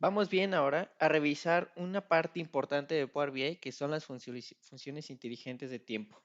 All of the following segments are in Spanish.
Vamos bien ahora a revisar una parte importante de Power BI que son las funciones inteligentes de tiempo.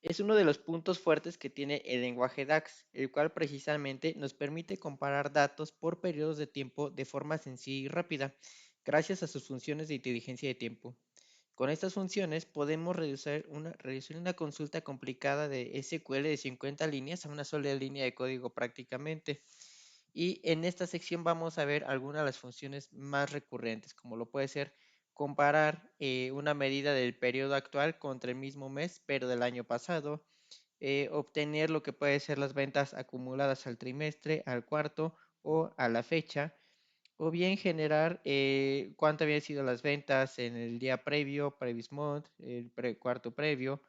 Es uno de los puntos fuertes que tiene el lenguaje DAX, el cual precisamente nos permite comparar datos por periodos de tiempo de forma sencilla y rápida, gracias a sus funciones de inteligencia de tiempo. Con estas funciones podemos reducir una consulta complicada de SQL de 50 líneas a una sola línea de código prácticamente. Y en esta sección vamos a ver algunas de las funciones más recurrentes, como lo puede ser comparar una medida del periodo actual contra el mismo mes, pero del año pasado, obtener lo que puede ser las ventas acumuladas al trimestre, al cuarto o a la fecha, o bien generar cuánto habían sido las ventas en el día previo, previous month, el cuarto previo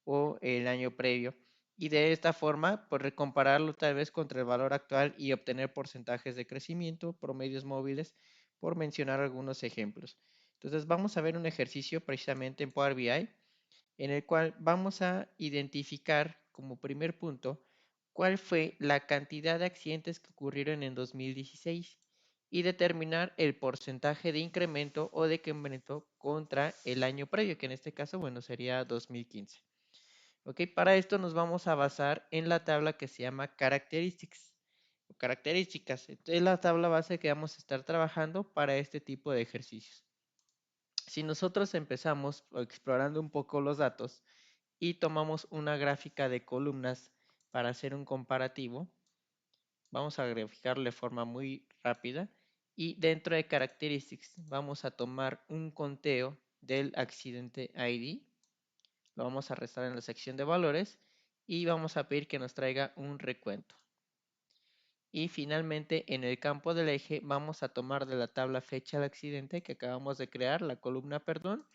o el año previo. Y de esta forma, pues recompararlo tal vez contra el valor actual y obtener porcentajes de crecimiento, promedios móviles, por mencionar algunos ejemplos. Entonces vamos a ver un ejercicio precisamente en Power BI en el cual vamos a identificar como primer punto cuál fue la cantidad de accidentes que ocurrieron en 2016 y determinar el porcentaje de incremento o decremento contra el año previo, que en este caso, bueno, sería 2015. Ok, para esto nos vamos a basar en la tabla que se llama Characteristics o características. Es la tabla base que vamos a estar trabajando para este tipo de ejercicios. Si nosotros empezamos explorando un poco los datos, y tomamos una gráfica de columnas para hacer un comparativo. Vamos a graficarlo de forma muy rápida y dentro de Characteristics vamos a tomar un conteo del accidente ID. Lo vamos a restar en la sección de valores y vamos a pedir que nos traiga un recuento. Y finalmente en el campo del eje vamos a tomar de la tabla fecha del accidente que acabamos de crear, la columna perdón,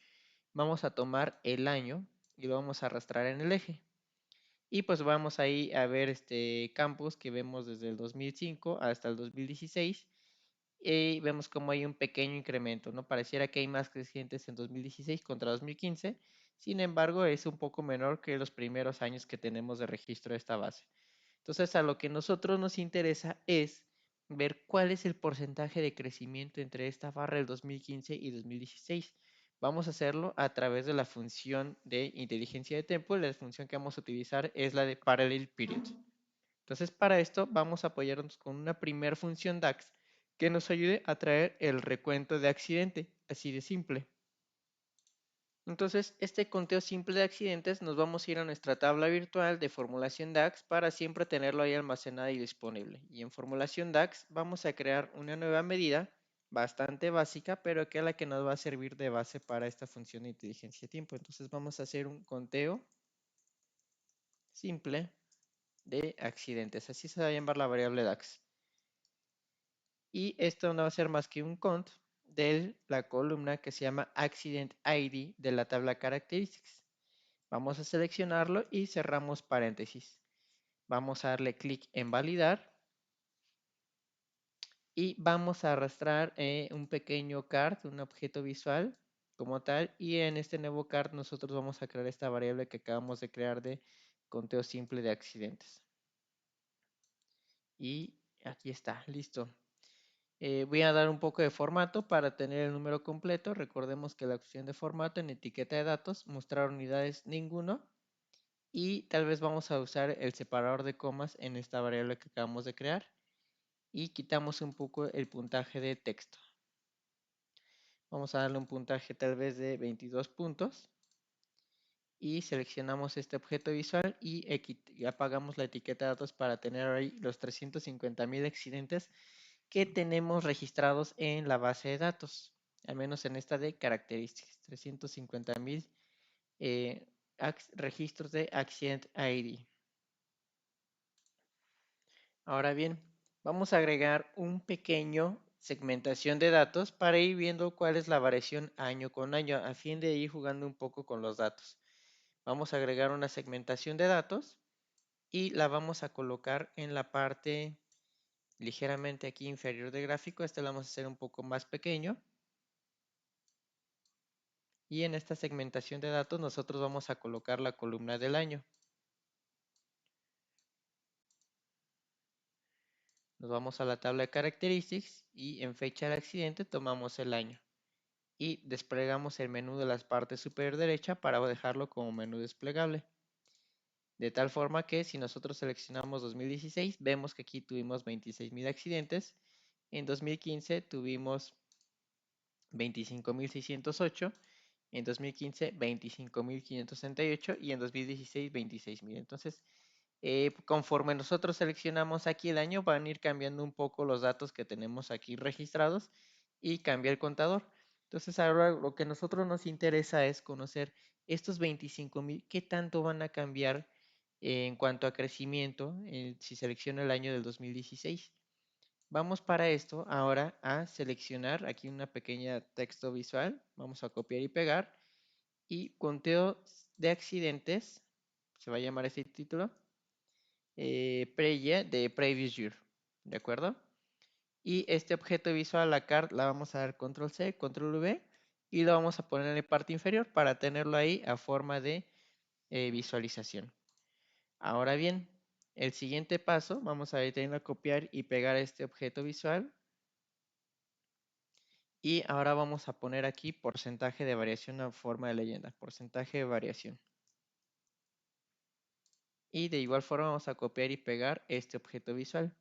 vamos a tomar el año y lo vamos a arrastrar en el eje. Y pues vamos ahí a ver este campus que vemos desde el 2005 hasta el 2016 y vemos como hay un pequeño incremento, ¿no? Pareciera que hay más crecientes en 2016 contra 2015, sin embargo es un poco menor que los primeros años que tenemos de registro de esta base. Entonces a lo que nosotros nos interesa es ver cuál es el porcentaje de crecimiento entre esta barra del 2015 y 2016. Vamos a hacerlo a través de la función de inteligencia de tiempo y la función que vamos a utilizar es la de Parallel Period. Entonces para esto vamos a apoyarnos con una primer función DAX que nos ayude a traer el recuento de accidente, así de simple. Entonces, este conteo simple de accidentes nos vamos a ir a nuestra tabla virtual de formulación DAX para siempre tenerlo ahí almacenada y disponible. Y en formulación DAX vamos a crear una nueva medida bastante básica, pero que es la que nos va a servir de base para esta función de inteligencia de tiempo. Entonces vamos a hacer un conteo simple de accidentes. Así se va a llamar la variable DAX. Y esto no va a ser más que un cont de la columna que se llama Accident ID de la tabla Characteristics. Vamos a seleccionarlo y cerramos paréntesis. Vamos a darle clic en validar y vamos a arrastrar un pequeño card, un objeto visual como tal, y en este nuevo card nosotros vamos a crear esta variable que acabamos de crear de conteo simple de accidentes. Y aquí está, listo. Voy a dar un poco de formato para tener el número completo. Recordemos que la opción de formato en etiqueta de datos, mostrar unidades ninguno. Y tal vez vamos a usar el separador de comas en esta variable que acabamos de crear. Y quitamos un poco el puntaje de texto. Vamos a darle un puntaje tal vez de 22 puntos. Y seleccionamos este objeto visual y apagamos la etiqueta de datos para tener ahí los 350,000 accidentes que tenemos registrados en la base de datos, al menos en esta de características, 350,000 registros de Accident ID. Ahora bien, vamos a agregar un pequeño segmentación de datos para ir viendo cuál es la variación año con año, a fin de ir jugando un poco con los datos. Vamos a agregar una segmentación de datos y la vamos a colocar en la parte ligeramente aquí inferior del gráfico. Este lo vamos a hacer un poco más pequeño. Y en esta segmentación de datos nosotros vamos a colocar la columna del año. Nos vamos a la tabla de características y en fecha del accidente tomamos el año. Y desplegamos el menú de la parte superior derecha para dejarlo como menú desplegable. De tal forma que si nosotros seleccionamos 2016, vemos que aquí tuvimos 26.000 accidentes. En 2015 tuvimos 25.608. En 2015, 25.568 y en 2016, 26.000. Entonces, conforme nosotros seleccionamos aquí el año, van a ir cambiando un poco los datos que tenemos aquí registrados y cambia el contador. Entonces, ahora lo que a nosotros nos interesa es conocer estos 25.000, qué tanto van a cambiar en cuanto a crecimiento si selecciono el año del 2016. Vamos para esto ahora a seleccionar aquí una pequeña texto visual. Vamos a copiar y pegar. Y conteo de accidentes, se va a llamar este título, de Previous Year. ¿De acuerdo? Y este objeto visual, la card, la vamos a dar control C, control V y lo vamos a poner en la parte inferior para tenerlo ahí a forma de visualización. Ahora bien, el siguiente paso, vamos a tener a copiar y pegar este objeto visual. Y ahora vamos a poner aquí porcentaje de variación a forma de leyenda, porcentaje de variación. Y de igual forma vamos a copiar y pegar este objeto visual.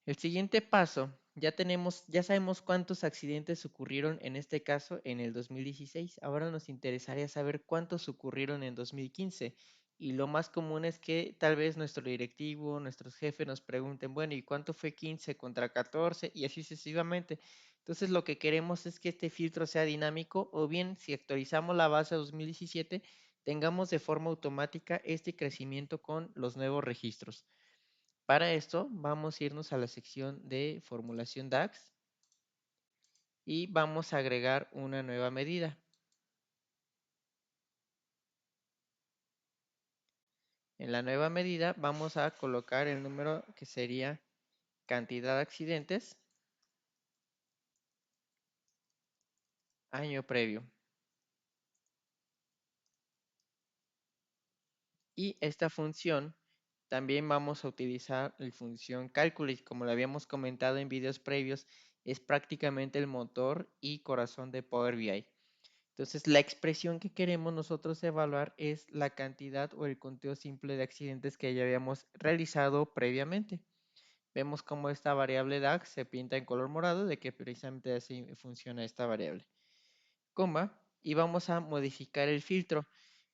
El siguiente paso, ya sabemos cuántos accidentes ocurrieron en este caso en el 2016. Ahora nos interesaría saber cuántos ocurrieron en 2015. Y lo más común es que tal vez nuestro directivo, nuestros jefes nos pregunten, bueno, ¿y cuánto fue 15 contra 14? Y así sucesivamente. Entonces lo que queremos es que este filtro sea dinámico o bien si actualizamos la base 2017, tengamos de forma automática este crecimiento con los nuevos registros. Para esto vamos a irnos a la sección de formulación DAX y vamos a agregar una nueva medida. En la nueva medida vamos a colocar el número que sería cantidad de accidentes año previo. Y esta función también vamos a utilizar la función calculate, como lo habíamos comentado en videos previos, es prácticamente el motor y corazón de Power BI. Entonces, la expresión que queremos nosotros evaluar es la cantidad o el conteo simple de accidentes que ya habíamos realizado previamente. Vemos cómo esta variable DAX se pinta en color morado, de que precisamente así funciona esta variable. Coma, y vamos a modificar el filtro.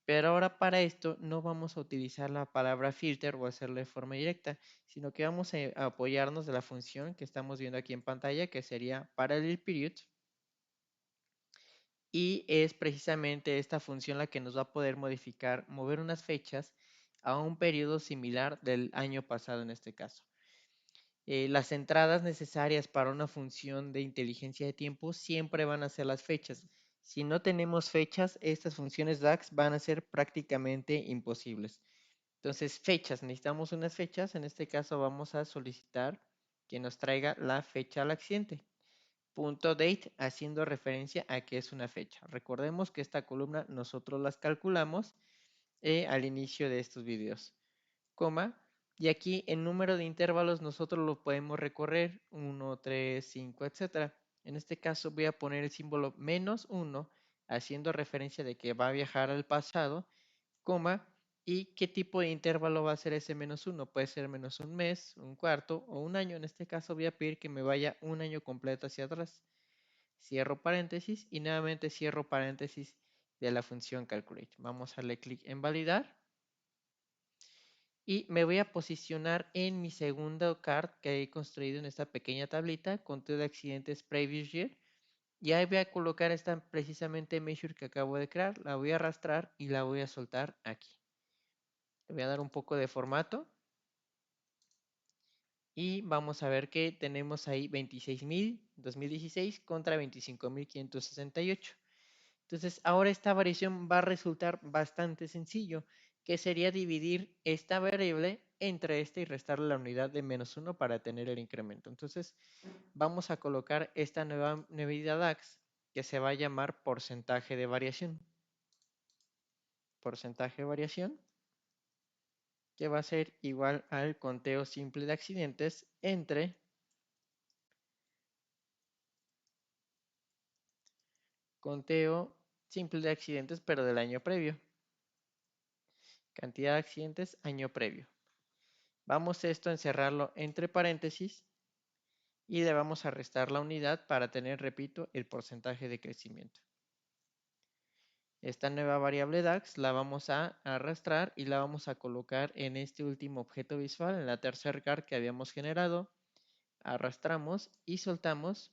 Pero ahora para esto no vamos a utilizar la palabra filter o hacerlo de forma directa, sino que vamos a apoyarnos de la función que estamos viendo aquí en pantalla, que sería parallel period, y es precisamente esta función la que nos va a poder modificar, mover unas fechas a un periodo similar del año pasado en este caso. Las entradas necesarias para una función de inteligencia de tiempo siempre van a ser las fechas. Si no tenemos fechas, estas funciones DAX van a ser prácticamente imposibles. Entonces, fechas, necesitamos unas fechas. En este caso vamos a solicitar que nos traiga la fecha al accidente. Punto date haciendo referencia a que es una fecha. Recordemos que esta columna nosotros las calculamos al inicio de estos videos. Coma, y aquí el número de intervalos nosotros lo podemos recorrer 1, 3, 5, etcétera. En este caso voy a poner el símbolo -1 haciendo referencia de que va a viajar al pasado, coma, y qué tipo de intervalo va a ser ese -1. Puede ser menos un mes, un cuarto o un año. En este caso voy a pedir que me vaya un año completo hacia atrás. Cierro paréntesis y nuevamente cierro paréntesis de la función calculate. Vamos a darle clic en validar y me voy a posicionar en mi segundo card que he construido en esta pequeña tablita, conteo de accidentes previous year. Y ahí voy a colocar esta precisamente measure que acabo de crear, la voy a arrastrar y la voy a soltar aquí. Le voy a dar un poco de formato y vamos a ver que tenemos ahí 26.000 2016 contra 25.568. Entonces, ahora esta variación va a resultar bastante sencillo, que sería dividir esta variable entre esta y restarle la unidad de -1 para tener el incremento. Entonces, vamos a colocar esta nueva medida DAX que se va a llamar porcentaje de variación. Porcentaje de variación, que va a ser igual al conteo simple de accidentes entre conteo simple de accidentes, pero del año previo. Cantidad de accidentes año previo. Vamos esto a encerrarlo entre paréntesis y le vamos a restar la unidad para tener, repito, el porcentaje de crecimiento. Esta nueva variable DAX la vamos a arrastrar y la vamos a colocar en este último objeto visual, en la tercer car que habíamos generado. Arrastramos y soltamos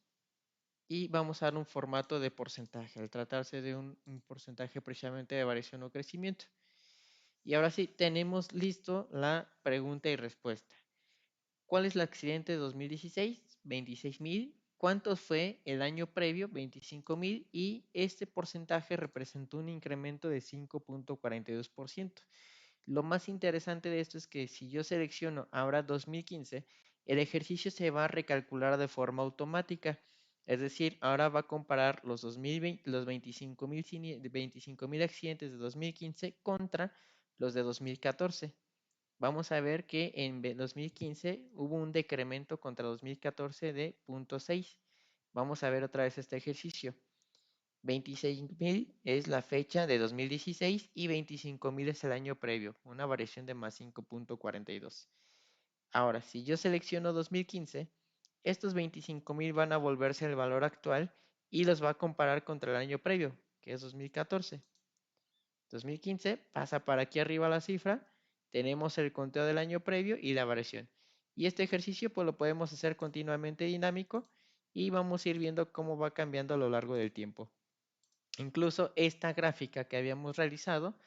y vamos a dar un formato de porcentaje, al tratarse de un porcentaje precisamente de variación o crecimiento. Y ahora sí, tenemos listo la pregunta y respuesta. ¿Cuál es el accidente de 2016? 26.000. ¿Cuánto fue el año previo? 25.000. Y este porcentaje representó un incremento de 5.42%. Lo más interesante de esto es que si yo selecciono ahora 2015, el ejercicio se va a recalcular de forma automática. Es decir, ahora va a comparar los 2020, los 25.000 accidentes de 2015 contra los de 2014. Vamos a ver que en 2015 hubo un decremento contra 2014 de 0.6. Vamos a ver otra vez este ejercicio. 26.000 es la fecha de 2016 y 25.000 es el año previo, una variación de más 5.42. Ahora, si yo selecciono 2015, estos 25.000 van a volverse el valor actual y los va a comparar contra el año previo, que es 2014. 2015 pasa para aquí arriba la cifra, tenemos el conteo del año previo y la variación. Y este ejercicio pues lo podemos hacer continuamente dinámico y vamos a ir viendo cómo va cambiando a lo largo del tiempo. Incluso esta gráfica que habíamos realizado,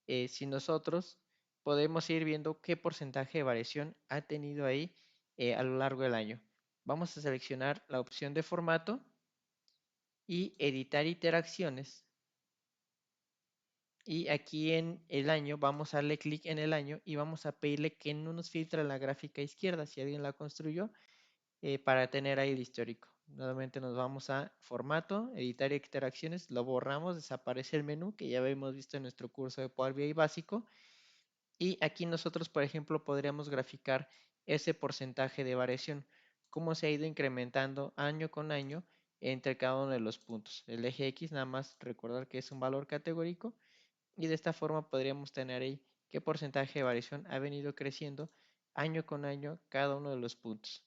si nosotros podemos ir viendo qué porcentaje de variación ha tenido ahí a lo largo del año. Vamos a seleccionar la opción de formato y editar interacciones. Y aquí en el año vamos a darle clic en el año y vamos a pedirle que no nos filtre la gráfica izquierda si alguien la construyó para tener ahí el histórico. Nuevamente nos vamos a formato, editar interacciones, lo borramos, desaparece el menú que ya habíamos visto en nuestro curso de Power BI básico. Y aquí nosotros, por ejemplo, podríamos graficar ese porcentaje de variación, cómo se ha ido incrementando año con año entre cada uno de los puntos. El eje X, nada más recordar que es un valor categórico y de esta forma podríamos tener ahí qué porcentaje de variación ha venido creciendo año con año cada uno de los puntos.